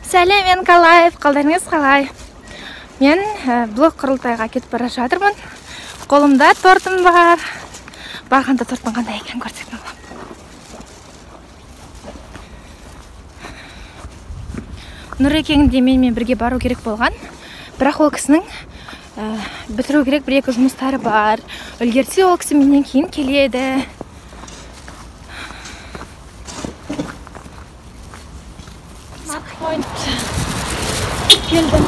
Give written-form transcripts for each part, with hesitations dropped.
Сәлем, мен Қалаев, қалдарыңыз қалай? Мен блог құрылтайға кетіп бара жатырмын. Қолымда тортым бар. Барғанда торттың қандай екенін көрсеткен боламын. Нұрекеңде менімен бірге бару керек болған. Бірақ ол кісінің бітіру керек бір-екі жұмыстары бар. Үлгерсе ол кісі менен кейін келеді. Келдім.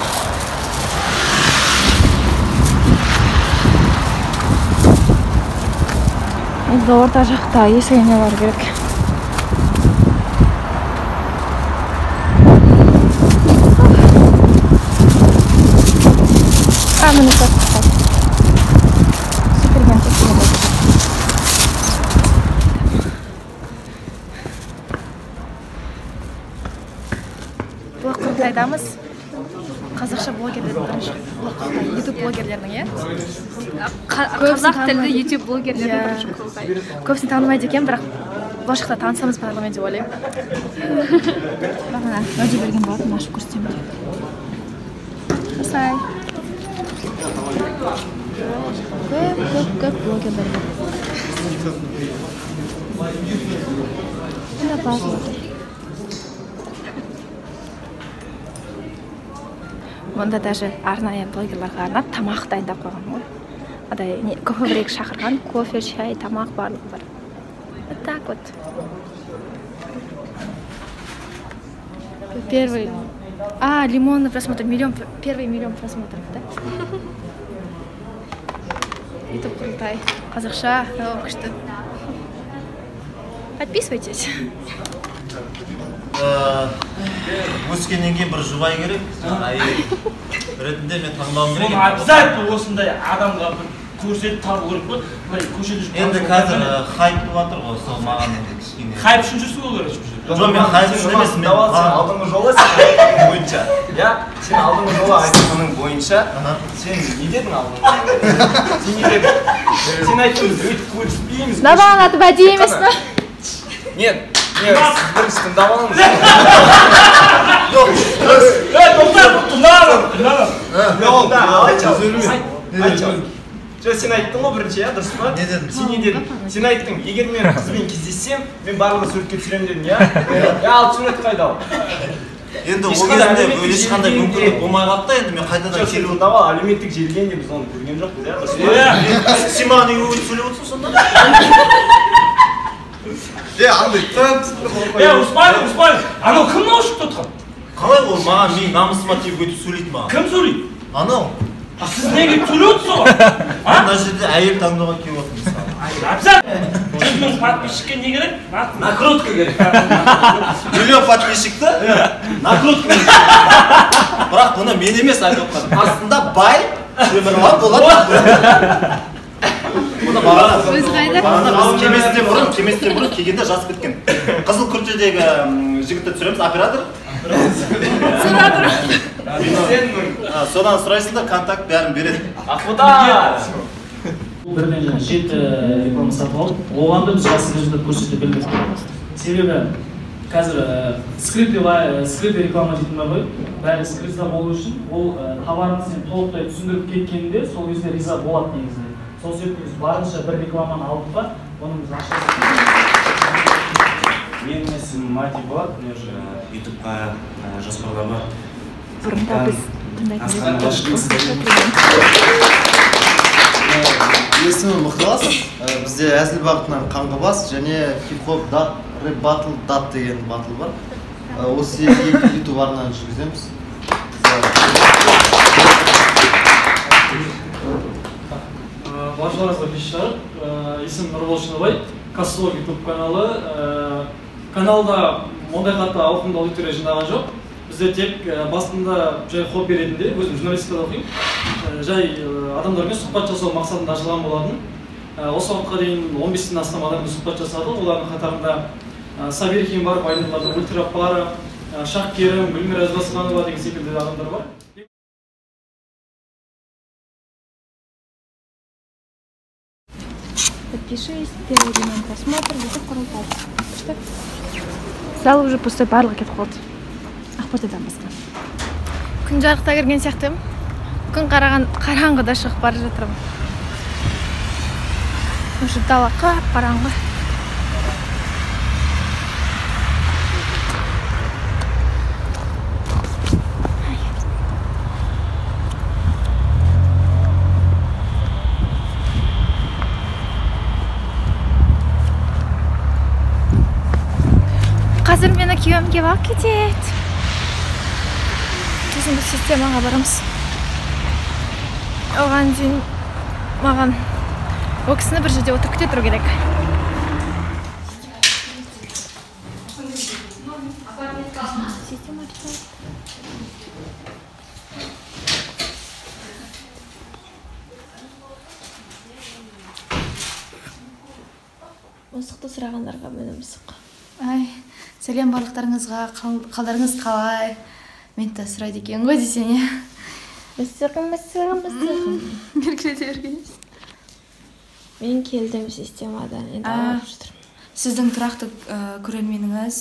Енді орта жақта есігіне бар керек. Міне сатып. Süpürgen çekimde. Блог құрылтайдамыз. Қазақша блогерлердің бірінші YouTube блогерлердің, е? Қазақ тілді YouTube блогерлердің бірінші құрылтай. Көбісін танымайды екен, бірақ болашақта танысамыз барлығымен деп ойлаймын. Бағана уәде берген болатын, ашып көрсетемін. Осылай. Көп блогерлер бар. Мұнда базы отыр. Мұнда даже арнайы блогерларға арнап тамақ дайындап қойған ғой. Адай көбірек шақырған, кофе, чай, тамақ барлығы бар. Вот так вот. Первый. Лимонный просмотр. Первый миллион просмотров, да? YouTube құрылтай. Қазақша, күшті. Подписывайтесь. Өскеннен кейін бір жұбай керек, ретінде мен таңдауым керек. Обязательно осындай адамға бір көрсетіп табу керек қой. Көшеде жүріп. Енді қазір хайп болып жатыр ғой, сол маған кішкене. Хайп үшін жүрсің ол керек. Жоқ, мен хайп үшін емес, мен алдыңғы жолы сен бойынша. Я, сен алдыңғы жолы айтқаның бойынша, сен не дедің алдыңғы? Сен не дедің? Сен айттың, өйтіп көріспейміз. Набағын аты бәдей емес пе? Нет, бірінші тыңдап алыңыз. Сен айттың ғой бірінші, дұрыс па? Не дедім? Сен не дедің? Сен айттың, егер мен қызбен кездессем, мен барлығы суретке түсіремін дедің, я? Ал сурет қайда ол? Енді ол кезінде ешқандай мүмкіндік болмай қалды, енді мен қайтадан келіп тыңдап ал, әлеуметтік желіден де біз оны көрген жоқпыз, я? Сен маған неге өйтіп сөйлеп отырсың сонда? Андай Успай, анау кім наушникті отқан? Қалай ол маған мен намысыма тиіп өйтіп сөйлейді маған? Кім сөйлейді? Анау. Сіз неге сөйлеп отырсыз оған? Мына жерде әйел таңдауға келіп отырмын мысалы. Обязательно. 100 мың подписчикке не керек? накрутка керек. Миллион подписчикті накрутка керек. Бірақ бұны мен емес айтып отқан. Астында бай Темірлан болады. Кеместен бұрын келгенде жазып кеткен. Қызыл күртедегі жігітті түсіреміз, оператор. Содан сұрайсыңдар, контакт бәрін береді. Бірден жеті реклама сатып алып, оған да біз жақсы результат көрсете білдік. Себебі қазір скрипті реклама дейтін бар ғой. Бәрі скриптта болу үшін, ол товарын сен толықтай түсіндіріп кеткенде, сол кезде риза болады негізінде. Сол себепті біз барынша бір рекламаны алдық па, оны біз ашамыз. Менің есімім Мати болады, мен уже ютубқа жоспарда бар. Бұрында біз Есімім Мұхтас, бізде әзіл бағытынан қаңғыбас және хип-хоп дат, рэп батл дат деген батл бар. Осы екі ютуб арнаны жүргіземіз. Баршаларыңызға кеш жарық. Есім Нұрбол Шыныбай, Кассолог ютуб каналы. Каналда ондай қатты ауқымды аудитория жинаған жоқ. Бізде тек басында жай хобби ретінде, өзім журналистикада оқимын. Жай адамдармен сұхбат жасау мақсатында ашылған болатын. Осы уақытқа дейін 15-тен астам адаммен сұхбат жасадық. Олардың қатарында Сабир Хим бар, Айнұрлардың Ультрапары, Шах Керім, Гүлмира Әзбасханова деген секілді адамдар бар. Подпишись, первый миллион просмотр, YouTube құрылтай. Зал уже пустой, барлығы кетіп қалды. Ақботадан басқа. Күн жарықта кірген сияқтымын. Күн қараңғыда шығып бара жатырмын. Уже дала қап-қараңғы. Қазір мені күйеуімге алып кетеді. Біздің системаға барамыз. Оған дейін маған ол кісіні бір жерде отырып күте тұру керек. Мысықты сұрағандарға мені мысық. Ай, сәлем барлықтарыңызға, қалдарыңыз қалай? Мен де сұрайды екен ғой десең, иә? Мысығым. Еркелете бергеніз. Мен келдім системадан, енді алып жүрдім. Сіздің тұрақты көрерменіңіз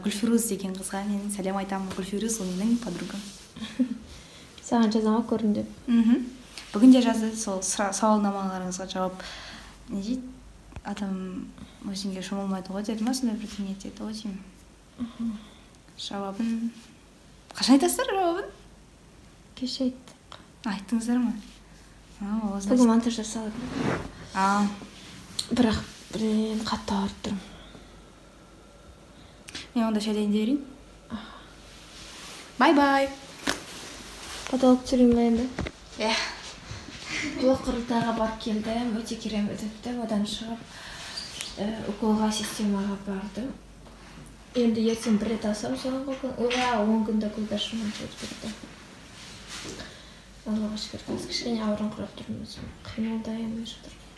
Гүлфируз деген қызға мен сәлем айтамын. Гүлфируз ол менің подругам. Саған жазама көрін деп. Бүгін де жазды, сол сауалнамаларыңызға жауап. Не дейді? Адам өзіңге шомылмайды ғой деді ма, сондай бір дүние деді ғой деймін. Жауабын қашан айтасыздар жауабын? Кеше айттық. Айттыңыздар ма? Бүгін монтаж жасалады. Бірақ бірден қатты ауырып тұрмын. Мен онда шәлейін де берейін. Бай-бай. Потолок түсірейін ба енді? Иә. Блок құрылтайға барып келдім, өте керемет өтті. Одан шығып уколға системаға бардым. Енді ертең бір рет алсам соңғы күн, 10 күнде күлдашымын өтіп кетті. Аллаға шүкір, қазір кішкене ауырыңқырап тұрмын, қимылдай алмай жатырмын.